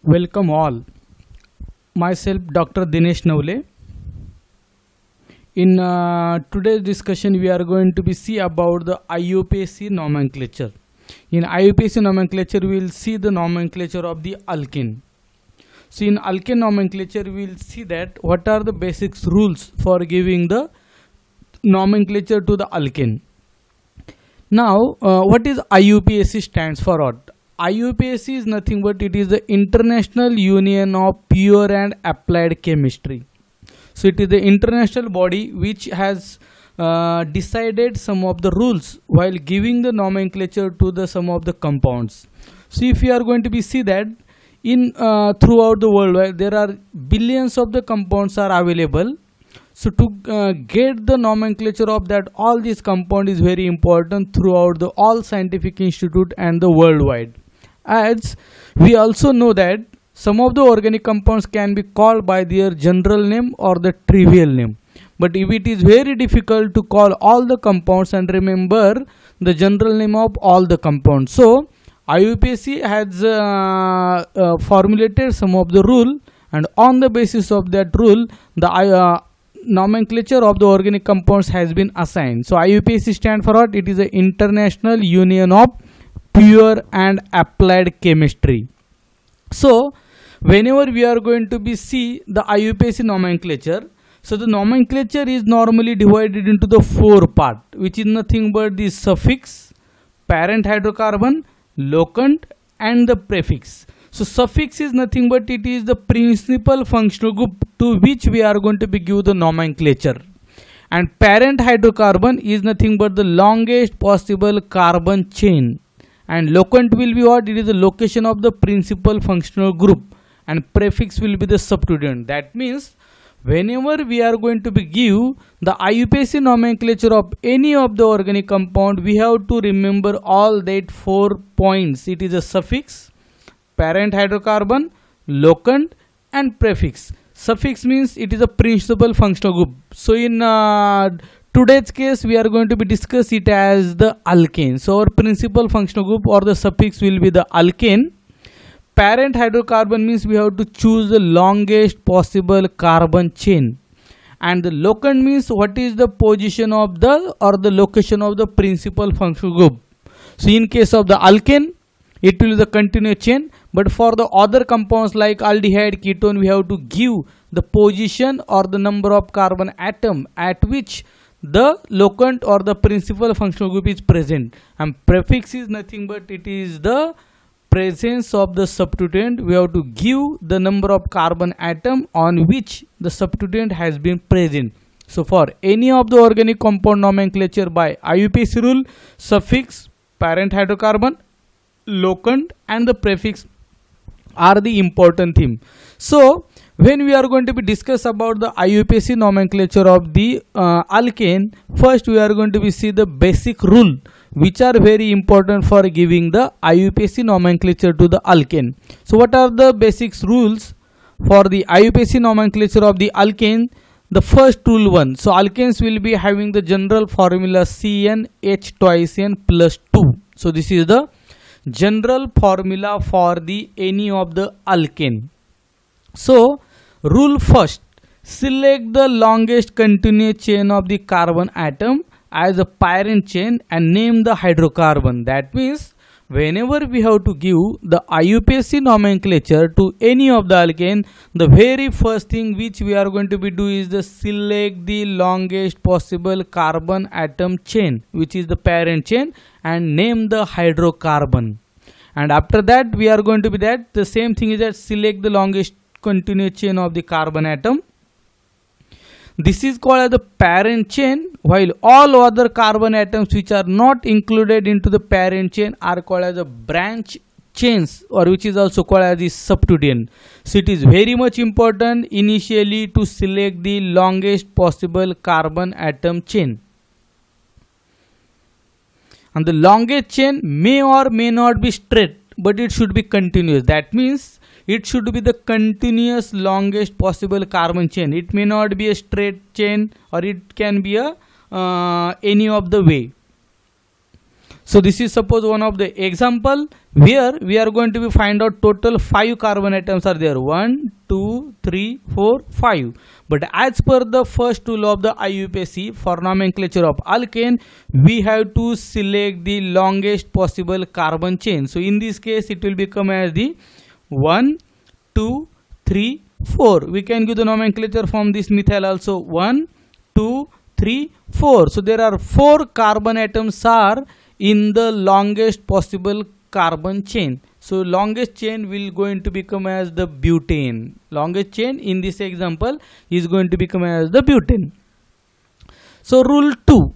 Welcome all. Myself, Dr. Dinesh Navle. In today's discussion, we are going to be see about the IUPAC nomenclature. In IUPAC nomenclature, we will see the nomenclature of the alkane. So, in alkane nomenclature, we will see that what are the basic rules for giving the nomenclature to the alkane. Now, what is IUPAC stands for? What? IUPAC is nothing but it is the International Union of Pure and Applied Chemistry. So it is the international body which has decided some of the rules while giving the nomenclature to the some of the compounds. So if you are going to be see that in throughout the world there are billions of the compounds are available. So to get the nomenclature of that all these compound is very important throughout the all scientific institute and the worldwide. As we also know that some of the organic compounds can be called by their general name or the trivial name. But if it is very difficult to call all the compounds and remember the general name of all the compounds. So IUPAC has formulated some of the rule, and on the basis of that rule the nomenclature of the organic compounds has been assigned. So IUPAC stands for what? It is the International Union of Pure and Applied Chemistry. So whenever we are going to be see the IUPAC nomenclature, so the nomenclature is normally divided into the four part, which is nothing but the suffix, parent hydrocarbon, locant and the prefix. So suffix is nothing but it is the principal functional group to which we are going to be give the nomenclature. And parent hydrocarbon is nothing but the longest possible carbon chain. And locant will be what? It is the location of the principal functional group, and prefix will be the substituent. That means whenever we are going to be give the IUPAC nomenclature of any of the organic compound, we have to remember all that 4 points. It is a suffix, parent hydrocarbon, locant and prefix. Suffix means it is a principal functional group. So in today's case we are going to be discuss it as the alkane. So our principal functional group or the suffix will be the alkane. Parent hydrocarbon means we have to choose the longest possible carbon chain, and the locant means what is the position of the or the location of the principal functional group. So in case of the alkane it will be the continuous chain, but for the other compounds like aldehyde, ketone, we have to give the position or the number of carbon atom at which the locant or the principal functional group is present. And prefix is nothing but it is the presence of the substituent. We have to give the number of carbon atom on which the substituent has been present. So for any of the organic compound nomenclature by IUPAC rule, suffix, parent hydrocarbon, locant and the prefix are the important theme. So when we are going to be discuss about the IUPAC nomenclature of the alkane, first we are going to be see the basic rule which are very important for giving the IUPAC nomenclature to the alkane. So what are the basic rules for the IUPAC nomenclature of the alkane? The first rule 1. So alkanes will be having the general formula CnH twice n plus 2. So this is the general formula for the any of the alkane. So rule first, select the longest continuous chain of the carbon atom as a parent chain and name the hydrocarbon. That means whenever we have to give the IUPAC nomenclature to any of the alkane, the very first thing which we are going to be do is the select the longest possible carbon atom chain, which is the parent chain, and name the hydrocarbon. And after that we are going to be that the same thing is that select the longest continuous chain of the carbon atom. This is called as the parent chain, while all other carbon atoms which are not included into the parent chain are called as the branch chains, or which is also called as the substituent. So it is very much important initially to select the longest possible carbon atom chain. And the longest chain may or may not be straight, but it should be continuous. That means it should be the continuous longest possible carbon chain. It may not be a straight chain, or it can be a any of the way. So this is suppose one of the example where we are going to be find out total 5 carbon atoms are there, 1 2 3 4 5. But as per the first rule of the IUPAC for nomenclature of alkane, we have to select the longest possible carbon chain. So in this case it will become as the 1 2 3 4. We can give the nomenclature from this methyl also, 1 2 3 4. So there are 4 carbon atoms are in the longest possible carbon chain. So longest chain will going to become as the butane. Longest chain in this example is going to become as the butane. So rule 2.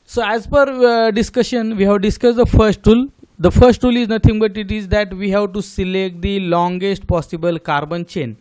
So as per discussion, we have discussed the first rule. The first rule is nothing but it is that we have to select the longest possible carbon chain.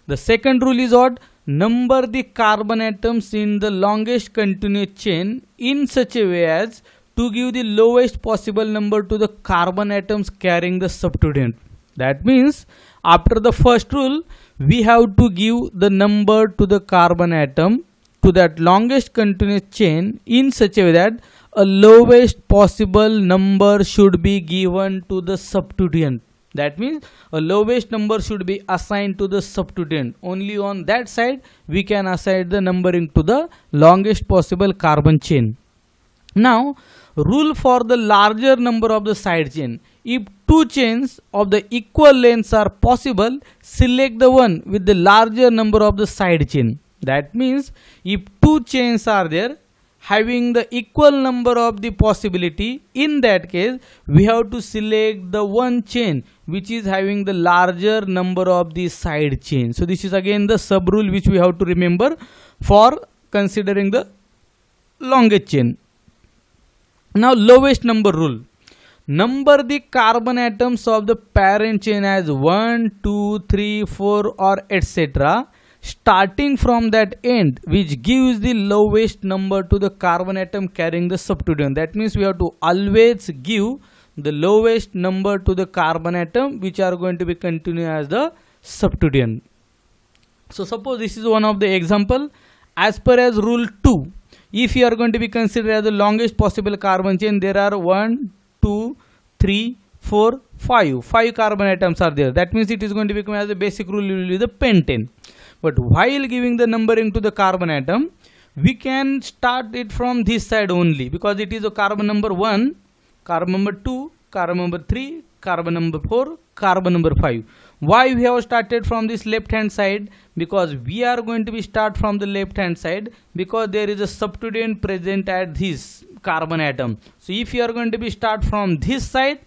The second rule is what? Number the carbon atoms in the longest continuous chain in such a way as to give the lowest possible number to the carbon atoms carrying the substituent. That means after the first rule, we have to give the number to the carbon atom to that longest continuous chain in such a way that a lowest possible number should be given to the substituent. That means a lowest number should be assigned to the substituent. Only on that side we can assign the numbering to the longest possible carbon chain. Now rule for the larger number of the side chain. If two chains of the equal lengths are possible, select the one with the larger number of the side chain. That means if two chains are there having the equal number of the possibility, in that case we have to select the one chain which is having the larger number of the side chain. So this is again the sub rule which we have to remember for considering the longest chain. Now lowest number rule. Number the carbon atoms of the parent chain as 1, 2, 3, 4 or etc. starting from that end which gives the lowest number to the carbon atom carrying the substituent. That means we have to always give the lowest number to the carbon atom which are going to be continued as the substituent. So suppose this is one of the example. As per as rule 2, if you are going to be considered as the longest possible carbon chain, there are 1, 2, 3, 4, 5. 5 carbon atoms are there. That means it is going to become as a basic rule will be the pentane. But while giving the numbering to the carbon atom, we can start it from this side only because it is a carbon number 1, carbon number 2, carbon number 3, carbon number 4, carbon number 5. Why we have started from this left hand side? Because we are going to be start from the left hand side because there is a substituent present at this carbon atom. So if you are going to be start from this side,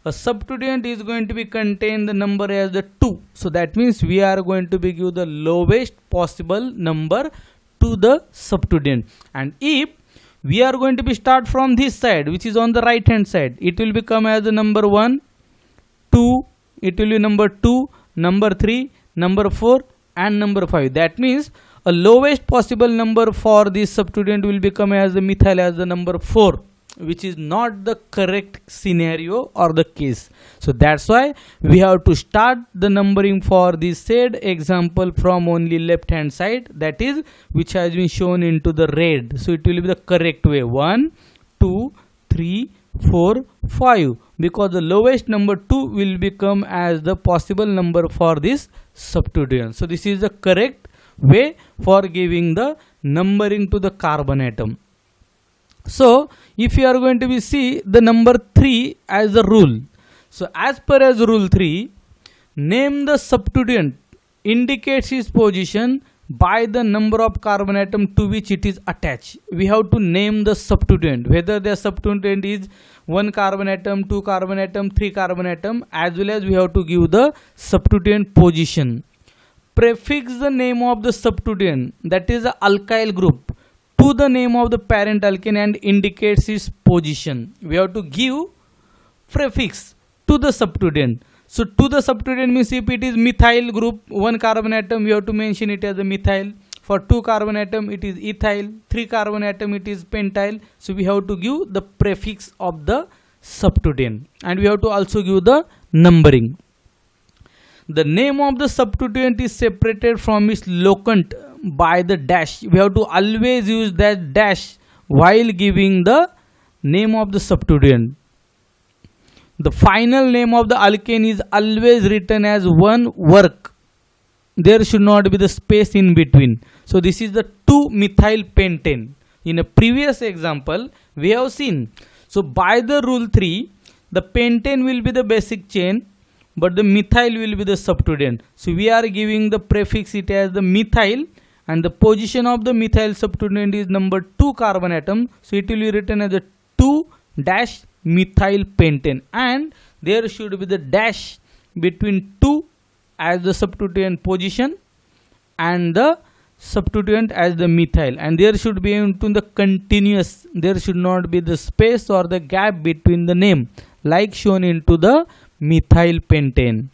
a substituent is going to be contain the number as the 2. So that means we are going to be give the lowest possible number to the substituent. And if we are going to be start from this side which is on the right hand side, it will become as the number 1, 2, it will be number 2, number 3, number 4 and number 5. That means a lowest possible number for this substituent will become as the methyl as the number 4, which is not the correct scenario or the case. So that's why we have to start the numbering for this said example from only left hand side, that is which has been shown into the red. So it will be the correct way, 1, 2, 3, 4, 5, because the lowest number 2 will become as the possible number for this substituent. So this is the correct way for giving the numbering to the carbon atom. So if you are going to be see the number 3 as a rule. So as per as rule 3, name the substituent indicates its position by the number of carbon atom to which it is attached. We have to name the substituent, whether the substituent is 1 carbon atom, 2 carbon atom, 3 carbon atom, as well as we have to give the substituent position. Prefix the name of the substituent, that is the alkyl group, to the name of the parent alkane and indicates its position. We have to give prefix to the substituent. So to the substituent means if it is methyl group, 1 carbon atom, we have to mention it as a methyl. For 2 carbon atom it is ethyl, 3 carbon atom it is pentyl. So we have to give the prefix of the substituent and we have to also give the numbering. The name of the substituent is separated from its locant by the dash. We have to always use that dash while giving the name of the substituent. The final name of the alkane is always written as one work. There should not be the space in between. So this is the 2-methyl pentane. In a previous example, we have seen. So by the rule 3, the pentane will be the basic chain, but the methyl will be the substituent. So we are giving the prefix it as the methyl, and the position of the methyl substituent is number 2 carbon atom. So it will be written as the 2-methyl pentane, and there should be the dash between 2 as the substituent position and the substituent as the methyl, and there should be into the continuous, there should not be the space or the gap between the name like shown into the methyl pentane.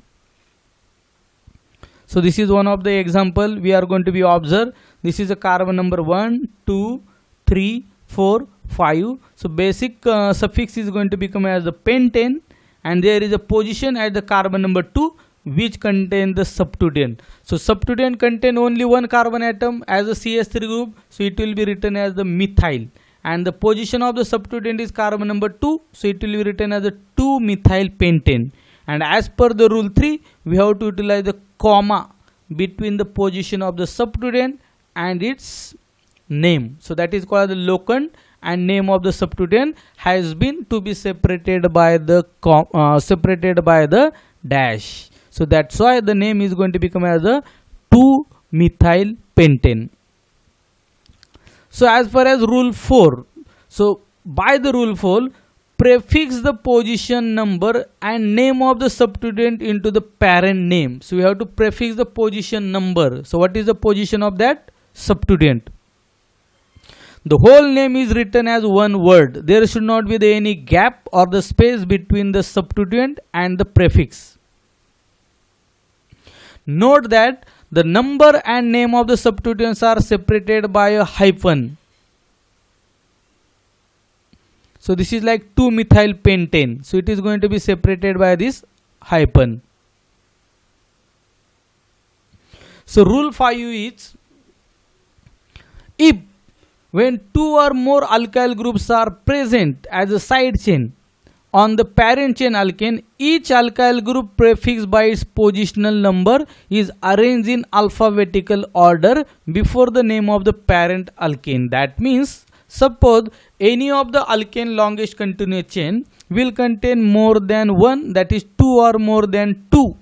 So this is one of the example we are going to be observe. This is a carbon number 1, 2, 3, 4, 5. So basic suffix is going to become as the pentane, and there is a position at the carbon number 2 which contain the substituent. So substituent contain only one carbon atom as a CH3 group, so it will be written as the methyl, and the position of the substituent is carbon number 2, so it will be written as a 2-methyl pentane. And as per the rule 3, we have to utilize the comma between the position of the substituent and its name. So that is called the locant, and name of the substituent has been to be separated by the dash. So that's why the name is going to become as a 2-methyl pentane. So as far as rule 4, so by the rule 4, prefix the position number and name of the substituent into the parent name. So we have to prefix the position number. So what is the position of that substituent? The whole name is written as one word. There should not be any gap or the space between the substituent and the prefix. Note that the number and name of the substituents are separated by a hyphen. So this is like 2-methyl pentane. So it is going to be separated by this hyphen. So rule 5 is, if when 2 or more alkyl groups are present as a side chain on the parent chain alkane, each alkyl group prefixed by its positional number is arranged in alphabetical order before the name of the parent alkane. That means, suppose any of the alkane longest continuous chain will contain more than one, that is 2 or more than 2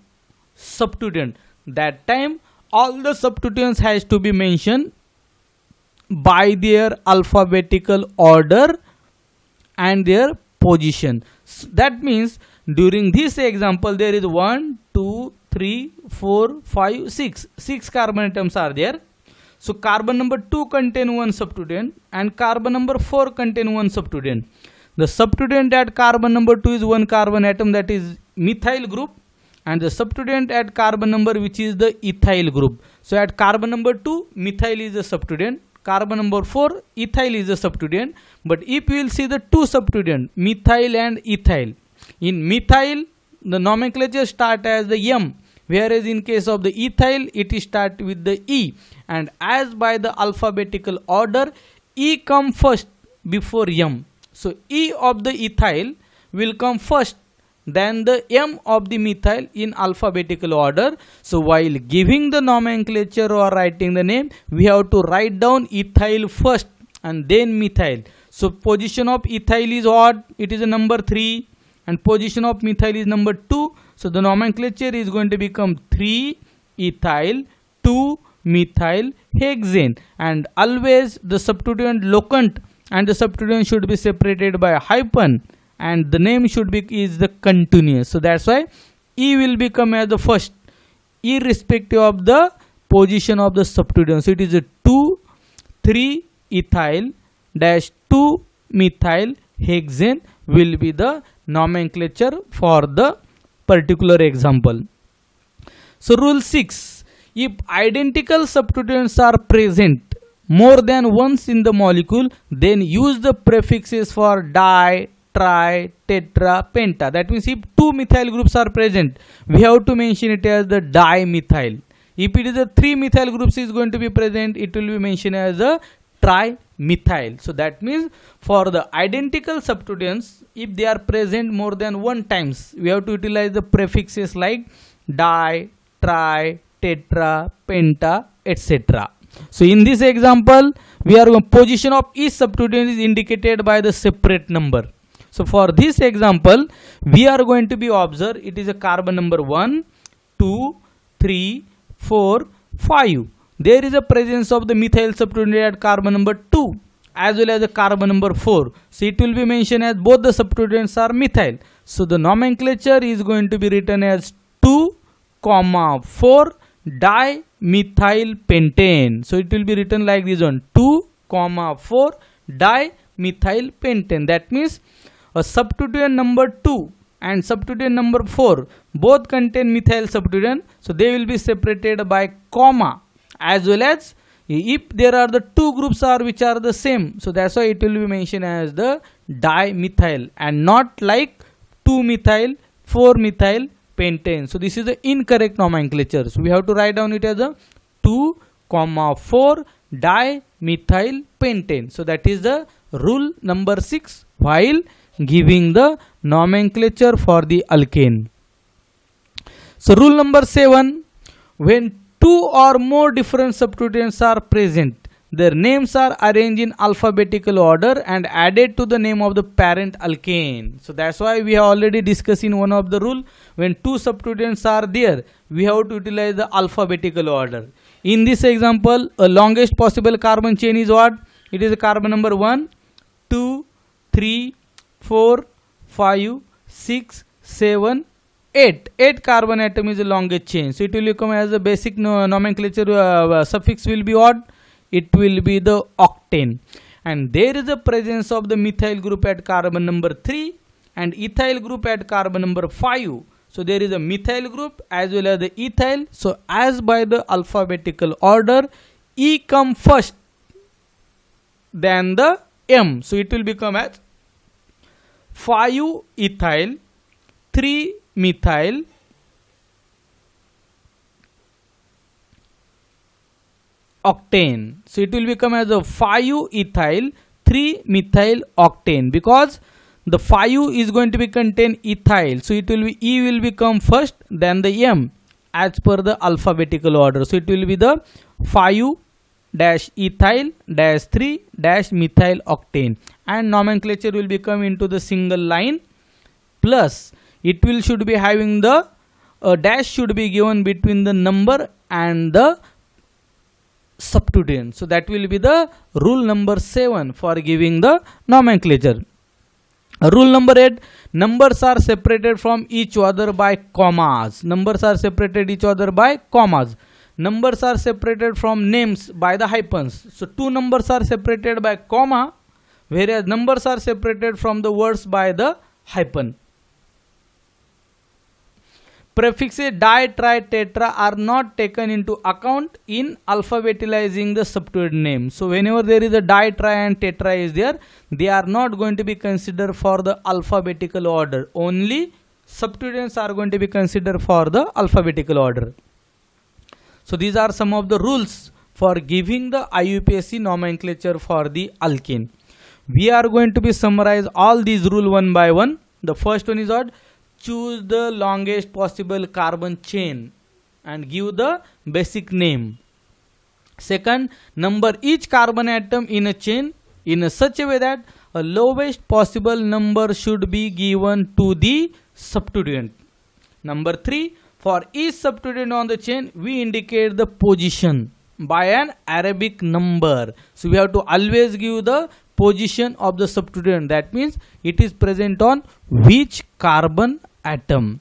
substituent. That time all the substituents has to be mentioned by their alphabetical order and their position. That means during this example there is 1, 2, 3, 4, 5, 6 carbon atoms are there. So carbon number 2 contain one substituent and carbon number 4 contain one substituent. The substituent at carbon number 2 is one carbon atom, that is methyl group, and the substituent at carbon number which is the ethyl group. So at carbon number 2 methyl is the substituent, carbon number 4 ethyl is the substituent. But if you will see the two substituent methyl and ethyl, in methyl the nomenclature start as the M, whereas in case of the ethyl it start with the E, and as by the alphabetical order E come first before M. So E of the ethyl will come first, then the M of the methyl in alphabetical order. So while giving the nomenclature or writing the name, we have to write down ethyl first and then methyl. So position of ethyl is odd, it is a number 3, and position of methyl is number 2. So the nomenclature is going to become 3-ethyl 2-methyl hexane, and always the substituent locant and the substituent should be separated by a hyphen, and the name should be is the continuous. So that's why E will become as the first irrespective of the position of the substituent. So it is a 2,3-ethyl dash 2-methyl hexane will be the nomenclature for the particular example. So rule 6, if identical substituents are present more than once in the molecule, then use the prefixes for di, tri, tetra, penta. That means if 2 methyl groups are present, we have to mention it as the dimethyl. If it is a 3 methyl groups is going to be present, it will be mentioned as a tri methyl. So that means for the identical substituents, if they are present more than one times, we have to utilize the prefixes like di, tri, tetra, penta, etc. So in this example, we are position of each substituent is indicated by the separate number. So for this example, we are going to be observe it is a carbon number 1, 2, 3, 4, 5. There is a presence of the methyl substituent at carbon number 2 as well as the carbon number 4. So it will be mentioned as both the substituents are methyl. So the nomenclature is going to be written as 2, 4 dimethyl pentane. So it will be written like this one, 2, 4 dimethyl pentane. That means a substituent number 2 and substituent number 4 both contain methyl substituent. So they will be separated by comma, as well as if there are the two groups are which are the same. So that's why it will be mentioned as the dimethyl and not like 2-methyl, 4-methyl pentane. So this is the incorrect nomenclature. So we have to write down it as a 2, 4 dimethyl pentane. So that is the rule number 6 while giving the nomenclature for the alkane. So rule number 7, when two or more different substituents are present, their names are arranged in alphabetical order and added to the name of the parent alkane. So that's why we have already discussed in one of the rule, when two substituents are there, we have to utilize the alphabetical order. In this example, a longest possible carbon chain is what? It is a carbon number 1, 2, 3, 4, 5, 6, 7, 8. 8 carbon atom is the longest chain. So it will come as a basic nomenclature suffix will be what? It will be the octane. And there is a presence of the methyl group at carbon number 3 and ethyl group at carbon number 5. So there is a methyl group as well as the ethyl. So as by the alphabetical order, E come first, then the M. So it will become as 5 ethyl, 3 methyl, octane. So it will become as a 5 ethyl, 3 methyl octane, because the 5 is going to be contain ethyl. So it will be E will become first, then the M as per the alphabetical order. So it will be the 5 dash ethyl dash 3 dash methyl octane, and nomenclature will become into the single line, plus it will should be having the dash should be given between the number and the substituent. So that will be the rule number 7 for giving the nomenclature. Rule number 8, numbers are separated from each other by commas. Numbers are separated each other by commas. Numbers are separated from names by the hyphens. So two numbers are separated by comma, whereas numbers are separated from the words by the hyphen. Prefixes di, tri, tetra are not taken into account in alphabetizing the substituent name. So whenever there is a di, tri and tetra is there, they are not going to be considered for the alphabetical order. Only substituents are going to be considered for the alphabetical order. So these are some of the rules for giving the IUPAC nomenclature for the alkane. We are going to be summarize all these rules one by one. The first one is what? Choose the longest possible carbon chain and give the basic name. Second, number each carbon atom in a chain in such a way that a lowest possible number should be given to the substituent. Number 3, for each substituent on the chain, we indicate the position by an Arabic number. So we have to always give the position of the substituent. That means it is present on which carbon atom.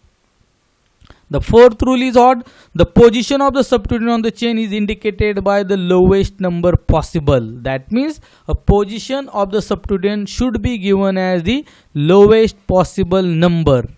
The fourth rule is what? The position of the substituent on the chain is indicated by the lowest number possible. That means a position of the substituent should be given as the lowest possible number.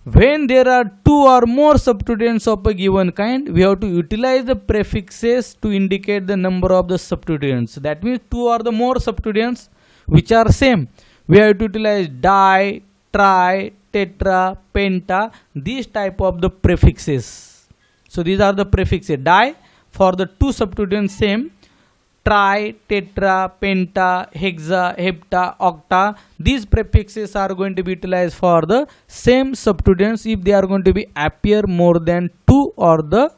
When there are two or more substituents of a given kind, we have to utilize the prefixes to indicate the number of the substituents. That means two or the more substituents which are same, we have to utilize di, tri, tetra, penta, these type of the prefixes. So these are the prefixes. Di for the two substituents same, tri, tetra, penta, hexa, hepta, octa. These prefixes are going to be utilized for the same substituents if they are going to be appear more than 2 or the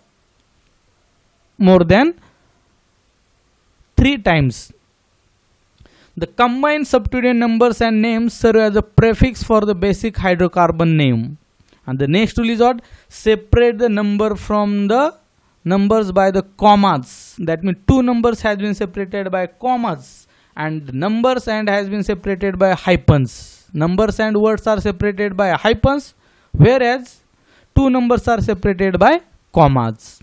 more than 3 times. The combined substituent numbers and names serve as a prefix for the basic hydrocarbon name. And the next rule is what? Separate the number from the numbers by the commas. That means 2 numbers has been separated by commas, and numbers and has been separated by hyphens. Numbers and words are separated by hyphens, whereas 2 numbers are separated by commas.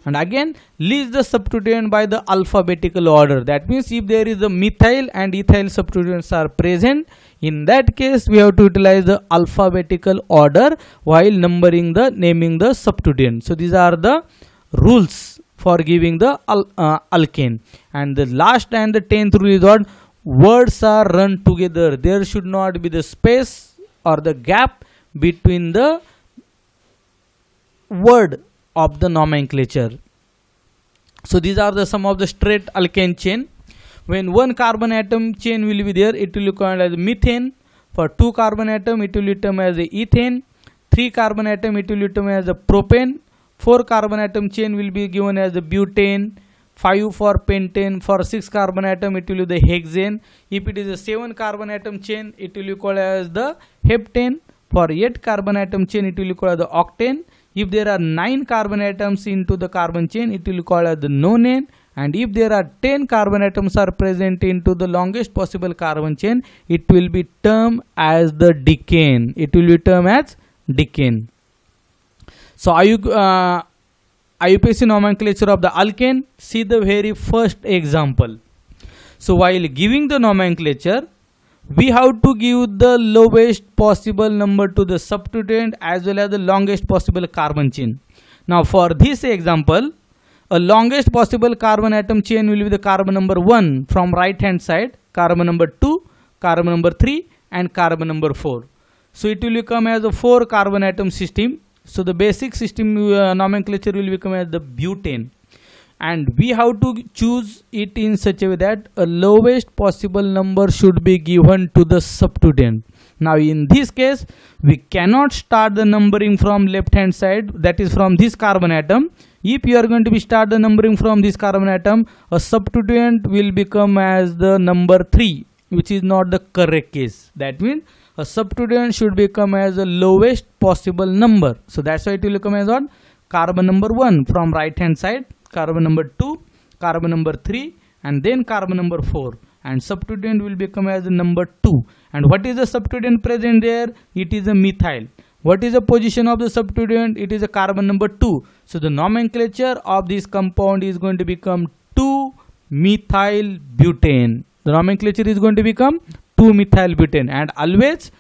And again, list the substituent by the alphabetical order. That means if there is a methyl and ethyl substituents are present, in that case we have to utilize the alphabetical order while naming the substituent. So these are the rules for giving the alkane. And the last and the 10th rule is what? Words are run together. There should not be the space or the gap between the word of the nomenclature. So these are the some of the straight alkane chain. When 1 carbon atom chain will be there, it will be called as methane. For 2 carbon atom, it will be termed as the ethane. 3 carbon atom, it will be termed as the propane. 4 carbon atom chain will be given as the butane. 5 for pentane. For 6 carbon atom, it will be the hexane. If it is a 7 carbon atom chain, it will be called as the heptane. For 8 carbon atom chain, it will be called as the octane. If there are 9 carbon atoms into the carbon chain, it will be called as the nonane. And if there are 10 carbon atoms are present into the longest possible carbon chain, it will be termed as the decane. It will be termed as decane. So IUPAC nomenclature of the alkane, see the very first example. So while giving the nomenclature, we have to give the lowest possible number to the substituent as well as the longest possible carbon chain. Now for this example, a longest possible carbon atom chain will be the carbon number 1 from right hand side, carbon number 2, carbon number 3 and carbon number 4. So it will become as a 4 carbon atom system. So the basic system nomenclature will become as the butane. And we have to choose it in such a way that a lowest possible number should be given to the substituent. Now in this case, we cannot start the numbering from left hand side, that is from this carbon atom. If you are going to be start the numbering from this carbon atom, a substituent will become as the number 3, which is not the correct case. That means a substituent should become as the lowest possible number. So that's why it will become as what? Carbon number 1 from right hand side, carbon number 2, carbon number 3 and then carbon number 4, and substituent will become as the number 2. And what is the substituent present there? It is a methyl. What is the position of the substituent? It is a carbon number 2. So the nomenclature of this compound is going to become 2-methyl butane. The nomenclature is going to become 2-methyl butane, and always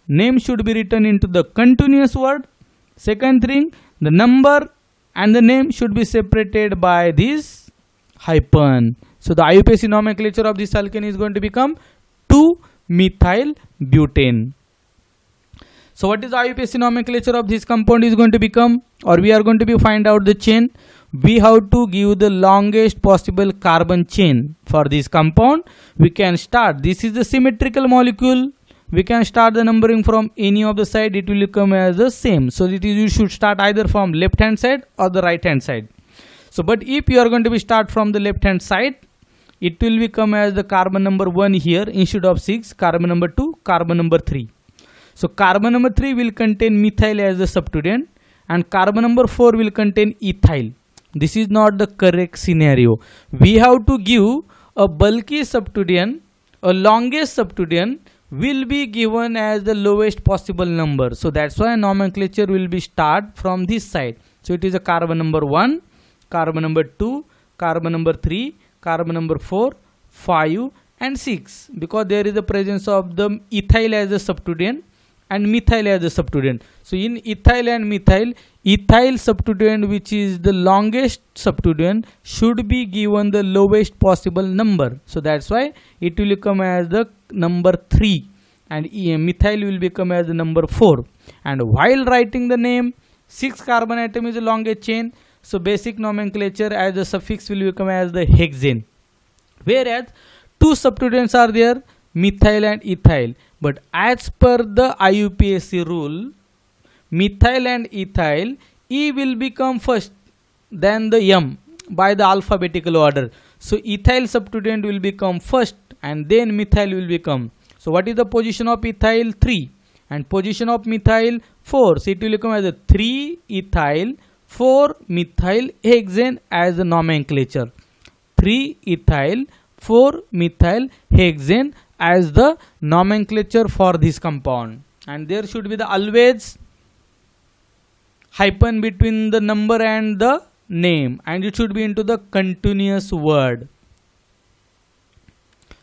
name should be written into the continuous word. Second thing, the number and the name should be separated by this hyphen. So the IUPAC nomenclature of this alkane is going to become 2-methyl butane. So what is the IUPAC nomenclature of this compound is going to become, or we are going to be find out the chain. We have to give the longest possible carbon chain. For this compound, we can start, this is the symmetrical molecule. We can start the numbering from any of the side, it will come as the same. So it is, you should start either from left hand side or the right hand side. So but if you are going to be start from the left hand side, it will become as the carbon number 1 here instead of 6, carbon number 2, carbon number 3. So carbon number 3 will contain methyl as the substituent and carbon number 4 will contain ethyl. This is not the correct scenario. We have to give a bulky substituent, a longest substituent will be given as the lowest possible number. So that's why nomenclature will be start from this side. So it is a carbon number 1, carbon number 2, carbon number 3, carbon number 4, 5 and 6, because there is the presence of the ethyl as a substituent and methyl as a substituent. So in ethyl and methyl, ethyl substituent, which is the longest substituent, should be given the lowest possible number. So that's why it will come as the number 3 and methyl will become as the number 4. And while writing the name, 6 carbon atom is the longest chain. So basic nomenclature as the suffix will become as the hexane. whereas two substituents are there, methyl and ethyl. But as per the IUPAC rule, methyl and ethyl, E will become first, then the M by the alphabetical order. So ethyl substituent will become first and then methyl will become. So what is the position of ethyl? 3, and position of methyl 4. So it will become as a 3 ethyl 4 methyl hexane as the nomenclature. 3 ethyl 4 methyl hexane as the nomenclature for this compound. And there should be the always hyphen between the number and the name, and it should be into the continuous word.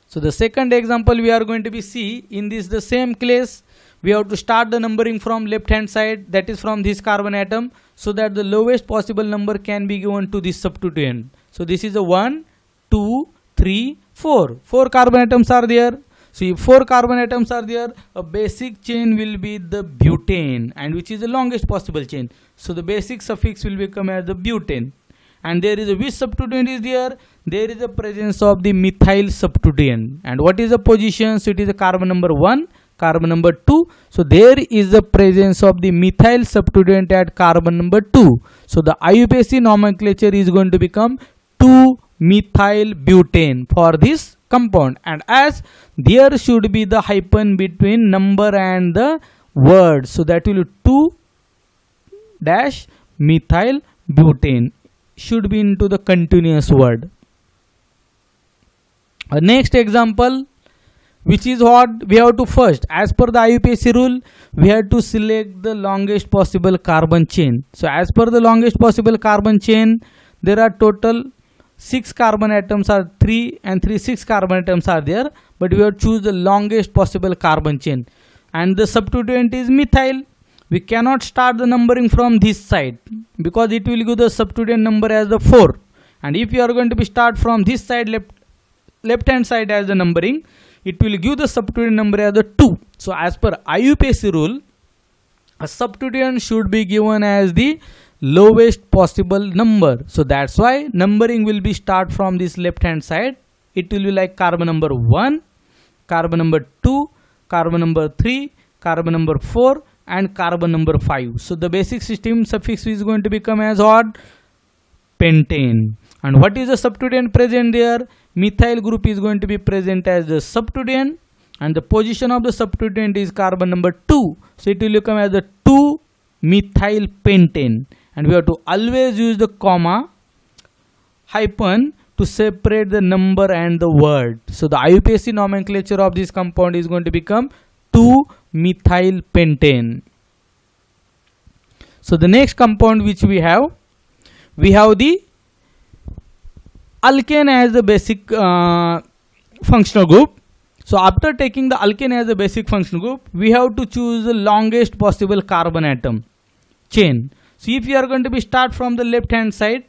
So the second example we are going to be see in this the same case, we have to start the numbering from left hand side, that is from this carbon atom, so that the lowest possible number can be given to this substituent. So this is a 1, 2, 3, 4. 4 carbon atoms are there. So if 4 carbon atoms are there, a basic chain will be the butane, and which is the longest possible chain. So the basic suffix will become as the butane. And there is a which substituent is there? There is the presence of the methyl substituent. And what is the position? So it is a carbon number 1, carbon number 2. So there is the presence of the methyl substituent at carbon number 2. So the IUPAC nomenclature is going to become 2-methyl butane for this compound. And as there should be the hyphen between number and the word, so that will be 2-methyl butane should be into the continuous word. Next example, which is what we have to first, as per the IUPAC rule, we have to select the longest possible carbon chain. So as per the longest possible carbon chain, there are total 6 carbon atoms are 3 and 3 6 carbon atoms are there, but we have to choose the longest possible carbon chain, and the substituent is methyl. We cannot start the numbering from this side because it will give the substituent number as the 4, and if you are going to be start from this side, left hand side as the numbering, it will give the substituent number as the 2. So as per IUPAC rule, a substituent should be given as the lowest possible number. So that's why numbering will be start from this left hand side. It will be like carbon number 1, carbon number 2, carbon number 3, carbon number 4 and carbon number 5. So the basic system suffix is going to become as odd pentane. And what is the substituent present there? Methyl group is going to be present as the substituent, and the position of the substituent is carbon number 2. So it will become as the 2-methyl pentane, and we have to always use the comma hyphen to separate the number and the word. So the IUPAC nomenclature of this compound is going to become 2-methyl pentane. So the next compound which we have the alkane as the basic functional group. So after taking the alkane as a basic functional group, we have to choose the longest possible carbon atom chain. So if you are going to be start from the left hand side,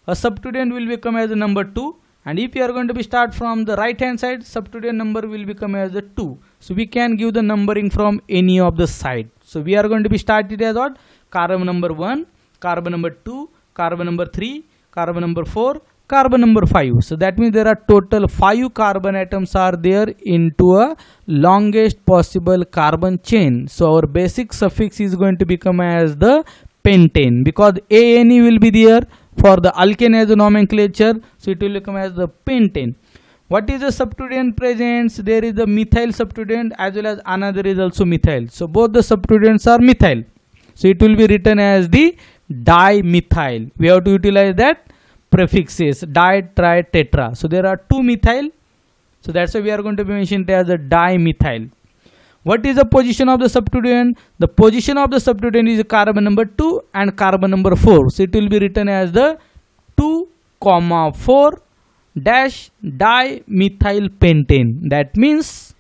a substituent will become as the number 2, and if you are going to be start from the right hand side, substituent number will become as the 2. So we can give the numbering from any of the side. So we are going to be started as what? Carbon number 1, carbon number 2, carbon number 3, carbon number 4, carbon number 5. So that means there are total 5 carbon atoms are there into a longest possible carbon chain. So our basic suffix is going to become as the pentane, because ANE will be there for the alkane as a nomenclature. So it will become as the pentane. What is the substituent present? There is the methyl substituent as well as another is also methyl. So both the substituents are methyl. So it will be written as the dimethyl. We have to utilize that prefixes di, tri, tetra. So there are 2 methyl. So that's why we are going to be mentioned as a dimethyl. What is the position of the substituent? The position of the substituent is carbon number 2 and carbon number 4. So it will be written as the 2,4 dash dimethyl pentane. That means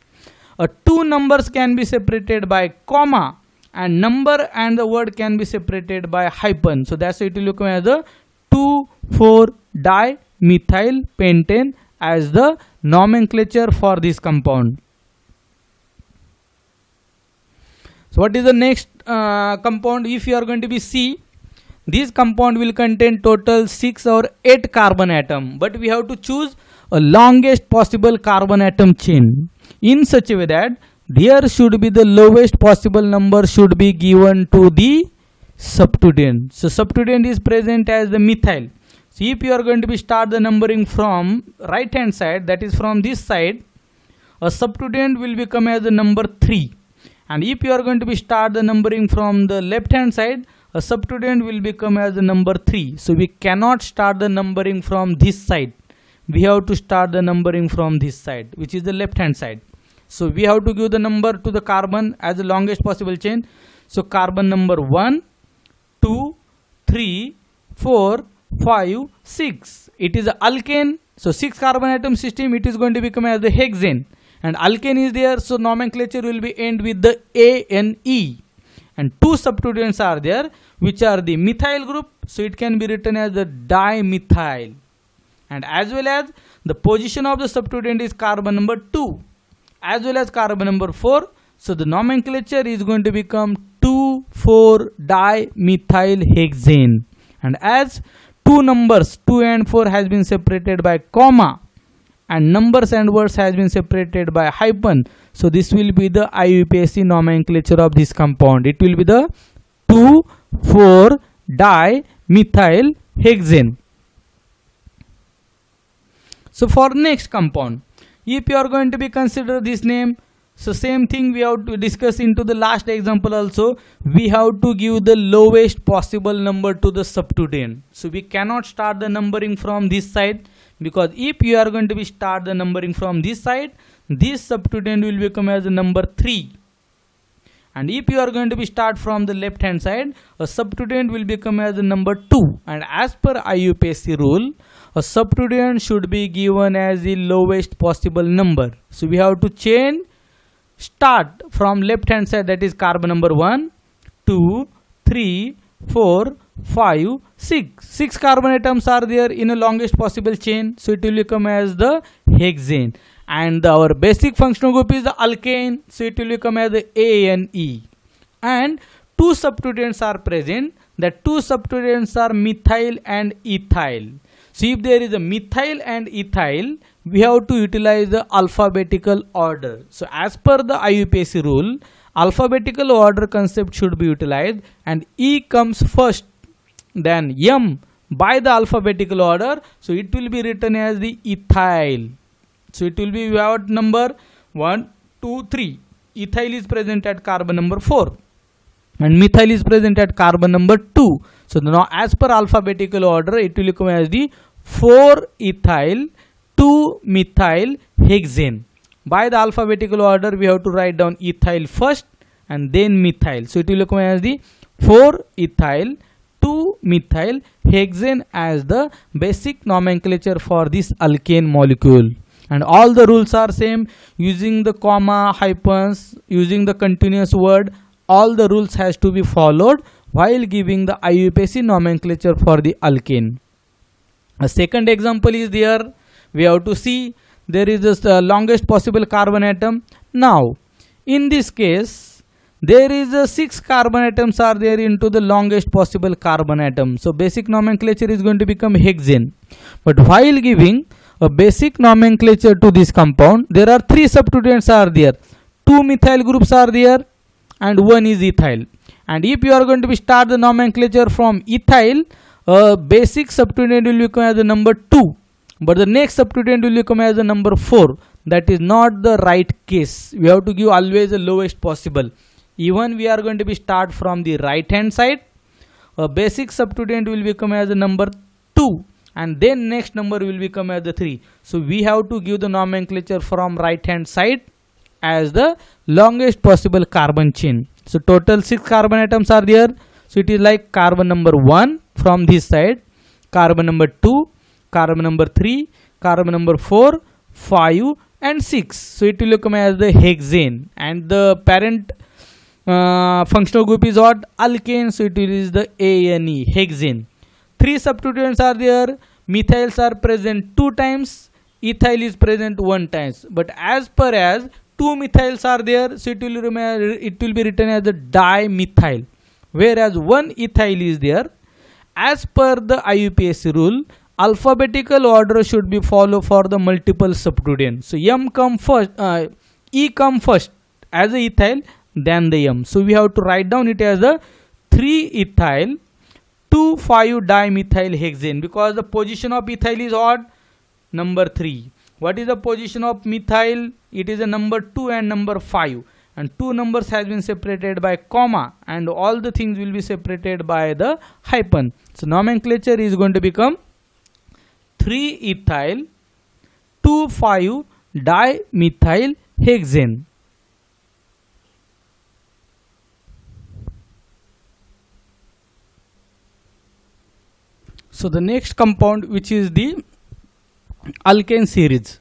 2 numbers can be separated by comma, and number and the word can be separated by hyphen. So that's why it will become as the 2,4-dimethyl pentane as the nomenclature for this compound. So what is the next compound? If you are going to be see, this compound will contain total 6 or 8 carbon atom, but we have to choose a longest possible carbon atom chain in such a way that there should be the lowest possible number should be given to the substituent. So substituent is present as the methyl. So if you are going to be start the numbering from right hand side, that is from this side, a substituent will become as the number 3. And if you are going to be start the numbering from the left hand side, a substituent will become as the number 3. So we cannot start the numbering from this side. We have to start the numbering from this side, which is the left hand side. So we have to give the number to the carbon as the longest possible chain. So carbon number 1, 2, 3, 4, 5, 6. It is a alkane. So 6 carbon atom system, it is going to become as the hexane. And alkane is there, so nomenclature will be end with the ANE. And 2 substituents are there, which are the methyl group. So it can be written as the dimethyl. And as well as the position of the substituent is carbon number 2 as well as carbon number 4. So the nomenclature is going to become 2,4-dimethyl-hexane. And as two numbers 2 and 4 has been separated by comma and numbers and words has been separated by hyphen, so this will be the IUPAC nomenclature of this compound. It will be the 2,4-dimethyl-hexane. So for next compound, if you are going to be consider this name, so same thing we have to discuss into the last example also. We have to give the lowest possible number to the substituent. So we cannot start the numbering from this side, because if you are going to be start the numbering from this side, this substituent will become as the number 3. And if you are going to be start from the left hand side, a substituent will become as the number 2. And as per IUPAC rule, a substituent should be given as the lowest possible number. So we have to change start from left hand side, that is carbon number 1, 2, 3, 4, 5, 6. 6 carbon atoms are there in a longest possible chain. So it will become as the hexane. And our basic functional group is the alkane. So it will become as the ANE. And 2 substituents are present. The 2 substituents are methyl and ethyl. So if there is a methyl and ethyl, we have to utilize the alphabetical order. So as per the IUPAC rule, alphabetical order concept should be utilized, and E comes first, then M by the alphabetical order. So it will be written as the ethyl. So it will be what number 1, 2, 3. Ethyl is present at carbon number 4 and methyl is present at carbon number 2. So now as per alphabetical order, it will come as the 4-ethyl 2-methyl hexane. By the alphabetical order, we have to write down ethyl first and then methyl. So it will come as the 4-ethyl 2-methyl hexane as the basic nomenclature for this alkane molecule. And all the rules are same, using the comma, hyphens, using the continuous word. All the rules has to be followed while giving the IUPAC nomenclature for the alkane. A second example is there. We have to see there is this longest possible carbon atom. Now in this case there is 6 carbon atoms are there into the longest possible carbon atom. So basic nomenclature is going to become hexane. But while giving a basic nomenclature to this compound, there are 3 substituents are there. 2 methyl groups are there and 1 is ethyl. And if you are going to be start the nomenclature from ethyl, basic substituent will become as the number 2. But the next substituent will become as the number 4. That is not the right case. We have to give always the lowest possible. Even we are going to be start from the right hand side, a basic substituent will become as the number 2. And then next number will become as the 3. So we have to give the nomenclature from right hand side as the longest possible carbon chain. So total 6 carbon atoms are there. So it is like carbon number 1 from this side, carbon number 2, carbon number 3, carbon number 4, 5 and 6. So it will come as the hexane, and the parent functional group is what? Alkane. So it is the ANE, hexane. 3 substituents are there. Methyls are present 2 times, ethyl is present 1 times. But as per as 2 methyls are there, so it will be written as the dimethyl, whereas 1 ethyl is there. As per the IUPAC rule, alphabetical order should be followed for the multiple substituent. So M come first, E come first as a ethyl, then the M. So we have to write down it as the 3-ethyl 2,5-dimethyl hexane, because the position of ethyl is odd, number 3. What is the position of methyl? It is a number 2 and number 5, and two numbers has been separated by comma, and all the things will be separated by the hyphen. So nomenclature is going to become 3-ethyl 2,5-dimethyl hexane. So the next compound, which is the alkane series.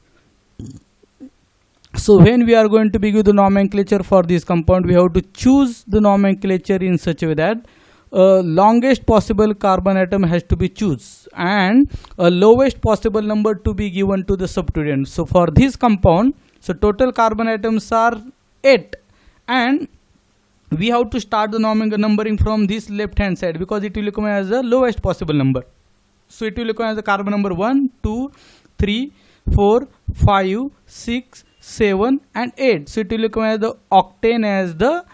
So when we are going to begin the nomenclature for this compound, we have to choose the nomenclature in such a way that longest possible carbon atom has to be choose and a lowest possible number to be given to the substituent. So for this compound, so total carbon atoms are 8, and we have to start the numbering from this left hand side, because it will come as the lowest possible number. So it will come as the carbon number 1, 2, 3, 4, 5, 6, 7 and 8. So it will come as the octane as the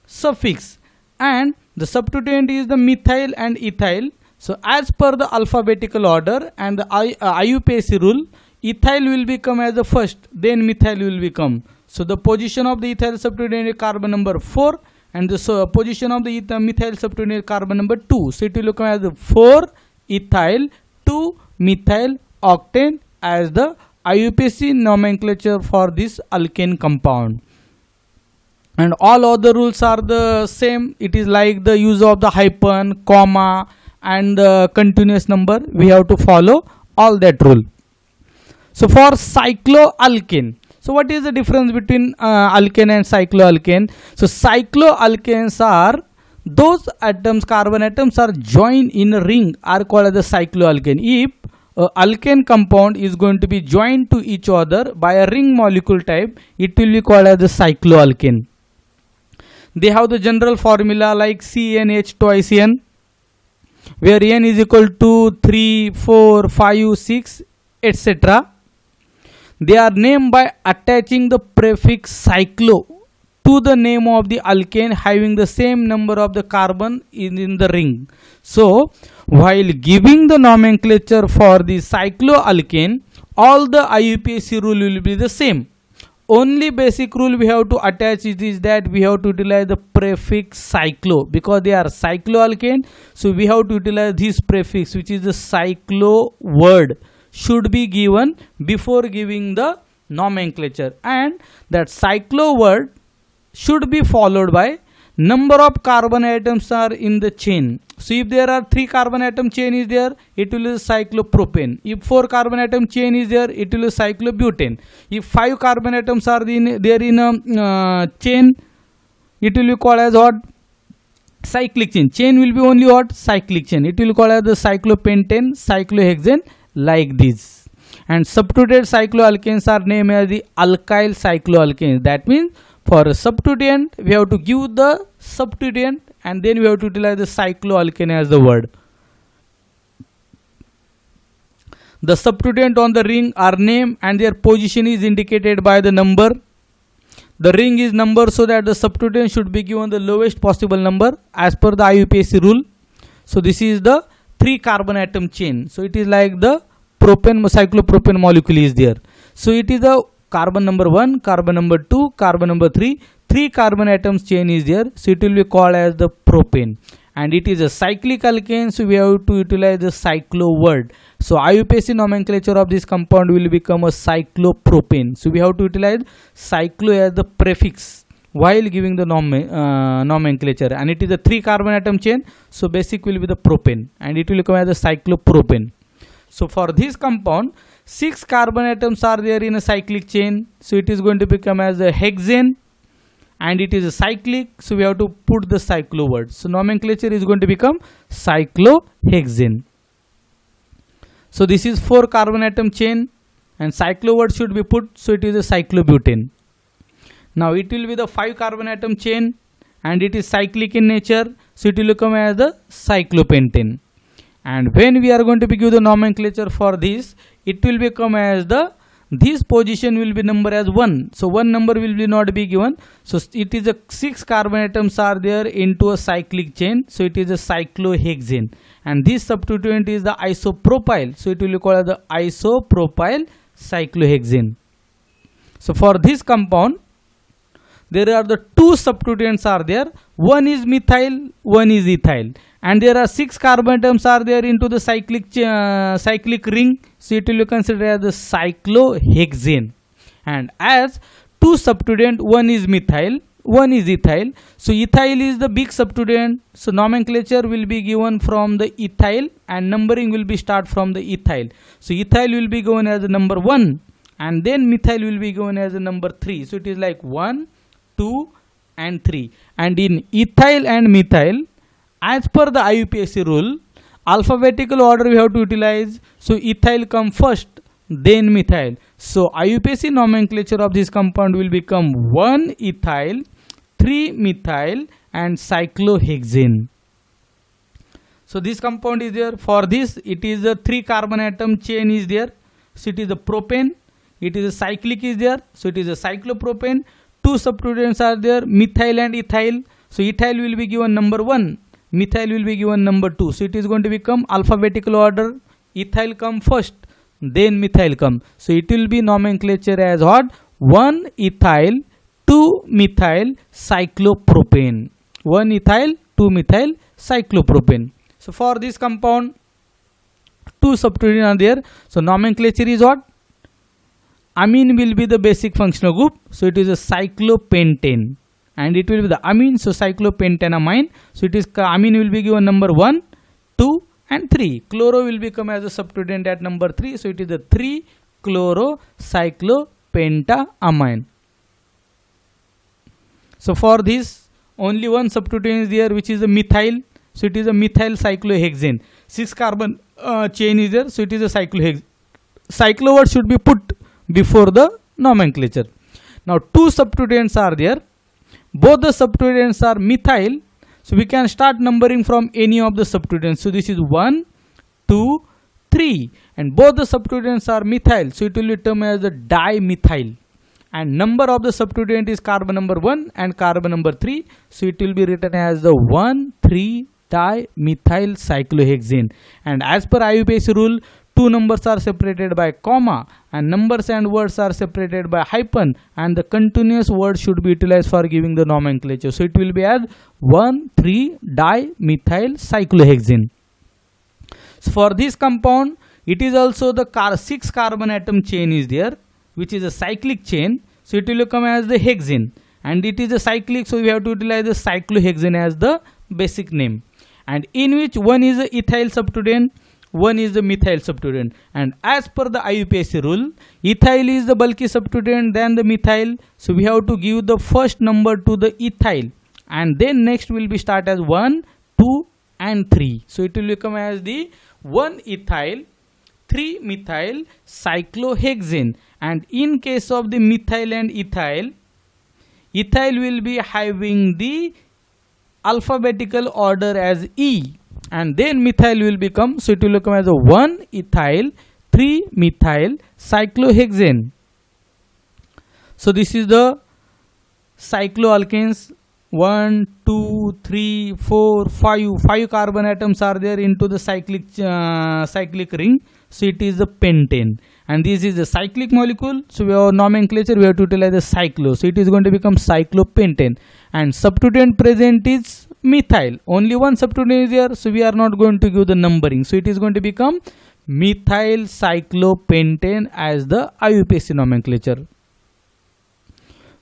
suffix, and the substituent is the methyl and ethyl. So as per the alphabetical order and the IUPAC rule, ethyl will become as the first, then methyl will become. So the position of the ethyl substituent is carbon number 4, and the position of the methyl substituent is carbon number 2. So it will come as the 4-ethyl 2-methyl octane as the IUPAC nomenclature for this alkane compound. And all other rules are the same. It is like the use of the hyphen, comma and the continuous number. We have to follow all that rule. So for cycloalkane, so what is the difference between alkane and cycloalkane? So cycloalkanes are those atoms, carbon atoms are joined in a ring, are called as the cycloalkane. If alkane compound is going to be joined to each other by a ring molecule type, it will be called as the cycloalkane. They have the general formula like CnH twice N, where N is equal to 3, 4, 5, 6, etc. They are named by attaching the prefix cyclo to the name of the alkane having the same number of the carbon in the ring. So while giving the nomenclature for the cycloalkane, all the IUPAC rule will be the same. Only basic rule we have to attach is that we have to utilize the prefix cyclo, because they are cycloalkane. So we have to utilize this prefix, which is the cyclo word, should be given before giving the nomenclature, and that cyclo word should be followed by number of carbon atoms are in the chain. So if there are 3 carbon atom chain is there, it will be cyclopropane. If 4 carbon atom chain is there, it will be cyclobutane. If 5 carbon atoms are there in a chain, it will be called as what? Cyclic chain. Chain will be only what? Cyclic chain. It will be called as the cyclopentane, cyclohexane, like this. And substituted cycloalkanes are named as the alkyl cycloalkanes. That means for a substituent, we have to give the substituent, and then we have to utilize the cycloalkane as the word. The substituent on the ring are named and their position is indicated by the number. The ring is numbered so that the substituent should be given the lowest possible number as per the IUPAC rule. So this is the 3 carbon atom chain. So it is like the propane, cyclopropane molecule is there. So it is the carbon number 1, carbon number 2, carbon number 3, 3 carbon atoms chain is there. So it will be called as the propane, and it is a cyclic alkane. So we have to utilize the cyclo word. So IUPAC nomenclature of this compound will become a cyclopropane. So we have to utilize cyclo as the prefix while giving the nomenclature, and it is a 3 carbon atom chain. So basic will be the propane, and it will come as the cyclopropane. So for this compound, 6 carbon atoms are there in a cyclic chain. So it is going to become as a hexane, and it is a cyclic. So we have to put the cyclo word. So nomenclature is going to become cyclohexane. So this is 4 carbon atom chain, and cyclo word should be put. So it is a cyclobutane. Now it will be the 5 carbon atom chain, and it is cyclic in nature. So it will come as the cyclopentane. and when we are going to be give the nomenclature for this, it will become as the this position will be number as 1. So one number will be not be given. So it is a 6 carbon atoms are there into a cyclic chain. So it is a cyclohexane, and this substituent is the isopropyl. So it will be called as the isopropyl cyclohexane. So for this compound, there are the two substituents are there. One is methyl, one is ethyl, and there are 6 carbon atoms are there into the cyclic ring. So it will be considered as the cyclohexane. And as two substituent, one is methyl, one is ethyl. So ethyl is the big substituent. So nomenclature will be given from the ethyl, and numbering will be start from the ethyl. So ethyl will be given as the number 1, and then methyl will be given as the number 3. So it is like 1, 2 and 3. And in ethyl and methyl, as per the IUPAC rule, alphabetical order we have to utilize. So ethyl come first, then methyl. So IUPAC nomenclature of this compound will become 1 ethyl, 3 methyl and cyclohexane. So this compound is there. For this, it is a 3 carbon atom chain is there. So it is a propane, it is a cyclic is there. So it is a cyclopropane. Two substituents are there, methyl and ethyl. So ethyl will be given number 1, methyl will be given number 2. So it is going to become alphabetical order. Ethyl come first, then methyl come. So it will be nomenclature as what? 1 ethyl, 2 methyl cyclopropane. 1 ethyl, 2 methyl cyclopropane. So for this compound, two substituents are there. So nomenclature is what? Amine will be the basic functional group. So it is a cyclopentane, and it will be the amine. So cyclopentanamine. So it is amine will be given number 1, 2 and 3. Chloro will become as a substituent at number 3. So it is the 3-chlorocyclopentamine. So for this, only one substituent is there, which is a methyl. So it is a methyl cyclohexane. 6 carbon chain is there. So it is a cyclohexane. Cyclo word should be put before the nomenclature. Now two substituents are there. Both the substituents are methyl. So we can start numbering from any of the substituents. So this is 1, 2, 3, and both the substituents are methyl. So it will be termed as the dimethyl. And number of the substituent is carbon number 1 and carbon number 3. So it will be written as the 1,3-dimethyl cyclohexane. And as per IUPAC rule, two numbers are separated by comma, and numbers and words are separated by hyphen, and the continuous word should be utilized for giving the nomenclature. So it will be as 1,3-dimethyl cyclohexane. So for this compound, it is also the 6 carbon atom chain is there, which is a cyclic chain. So it will come as the hexane, and it is a cyclic, so we have to utilize the cyclohexane as the basic name, and in which one is the ethyl substituent, one is the methyl substituent. And as per the IUPAC rule, ethyl is the bulky substituent than the methyl. So we have to give the first number to the ethyl, and then next will be start as 1, 2 and 3. So it will become as the 1 ethyl, 3 methyl cyclohexane. And in case of the methyl and ethyl, ethyl will be having the alphabetical order as E, and then methyl will become, so it will become as a 1 ethyl, 3 methyl cyclohexane. So this is the cycloalkanes. 1, 2, 3, 4, 5 carbon atoms are there into the cyclic ring. So it is the pentane, and this is the cyclic molecule. So we have nomenclature, we have to utilize the cyclo. So it is going to become cyclopentane, and substituent present is methyl. Only one substituent is there, so we are not going to give the numbering. So it is going to become methyl cyclopentane as the IUPAC nomenclature.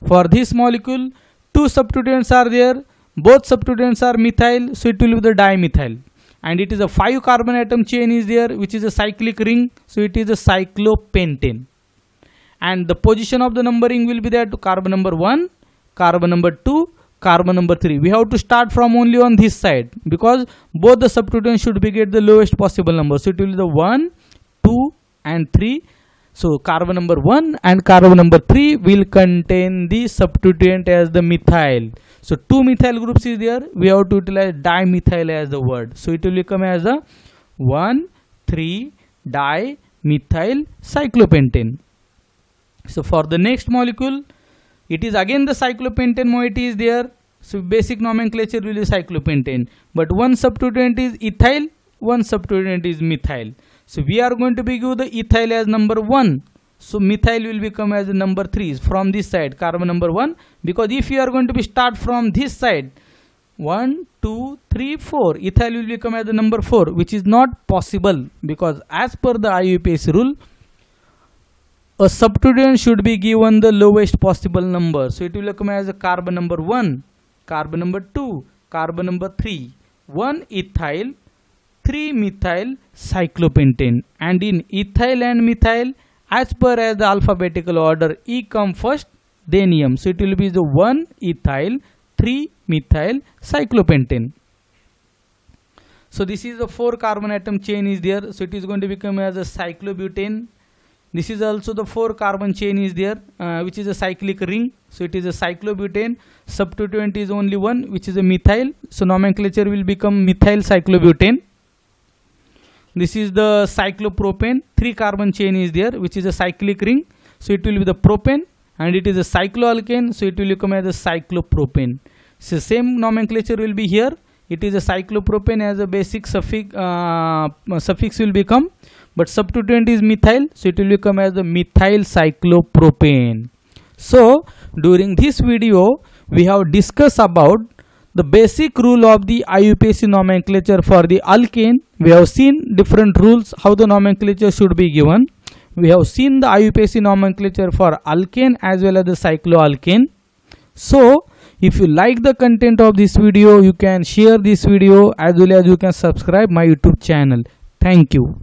For this molecule, two substituents are there. Both substituents are methyl, so it will be the dimethyl. And it is a 5 carbon atom chain is there, which is a cyclic ring. So it is a cyclopentane. And the position of the numbering will be there to carbon number 1, carbon number 2, carbon number 3. We have to start from only on this side, because both the substituents should be get the lowest possible number. So it will be the 1, 2 and 3. So carbon number 1 and carbon number 3 will contain the substituent as the methyl. So two methyl groups is there. We have to utilize dimethyl as the word. So it will become as a 1,3-dimethyl cyclopentane. So for the next molecule, it is again the cyclopentane moiety is there. So basic nomenclature will be cyclopentane, but one substituent is ethyl, one substituent is methyl. So we are going to be give the ethyl as number 1. So methyl will become as number 3 from this side, carbon number 1, because if you are going to be start from this side, 1, 2, 3, 4, ethyl will become as the number 4, which is not possible, because as per the IUPAC rule, a substituent should be given the lowest possible number. So it will come as a carbon number 1, carbon number 2, carbon number 3, 1 ethyl, 3 methyl cyclopentane. And in ethyl and methyl, as per as the alphabetical order, E come first, then M. So it will be the 1 ethyl, 3 methyl cyclopentane. So this is the 4 carbon atom chain is there. So it is going to become as a cyclobutane. This is also the 4 carbon chain is there, which is a cyclic ring. So it is a cyclobutane. Substituent is only one, which is a methyl. So nomenclature will become methyl cyclobutane. This is the cyclopropane. 3 carbon chain is there, which is a cyclic ring. So it will be the propane, and it is a cycloalkane. So it will become as a cyclopropane. So same nomenclature will be here. It is a cyclopropane as a basic suffix will become, but substituent is methyl, so it will become as the methyl cyclopropane. So during this video we have discussed about the basic rule of the IUPAC nomenclature for the alkane. We have seen different rules how the nomenclature should be given. We have seen the IUPAC nomenclature for alkane as well as the cycloalkane. So if you like the content of this video, you can share this video as well as you can subscribe my YouTube channel. Thank you.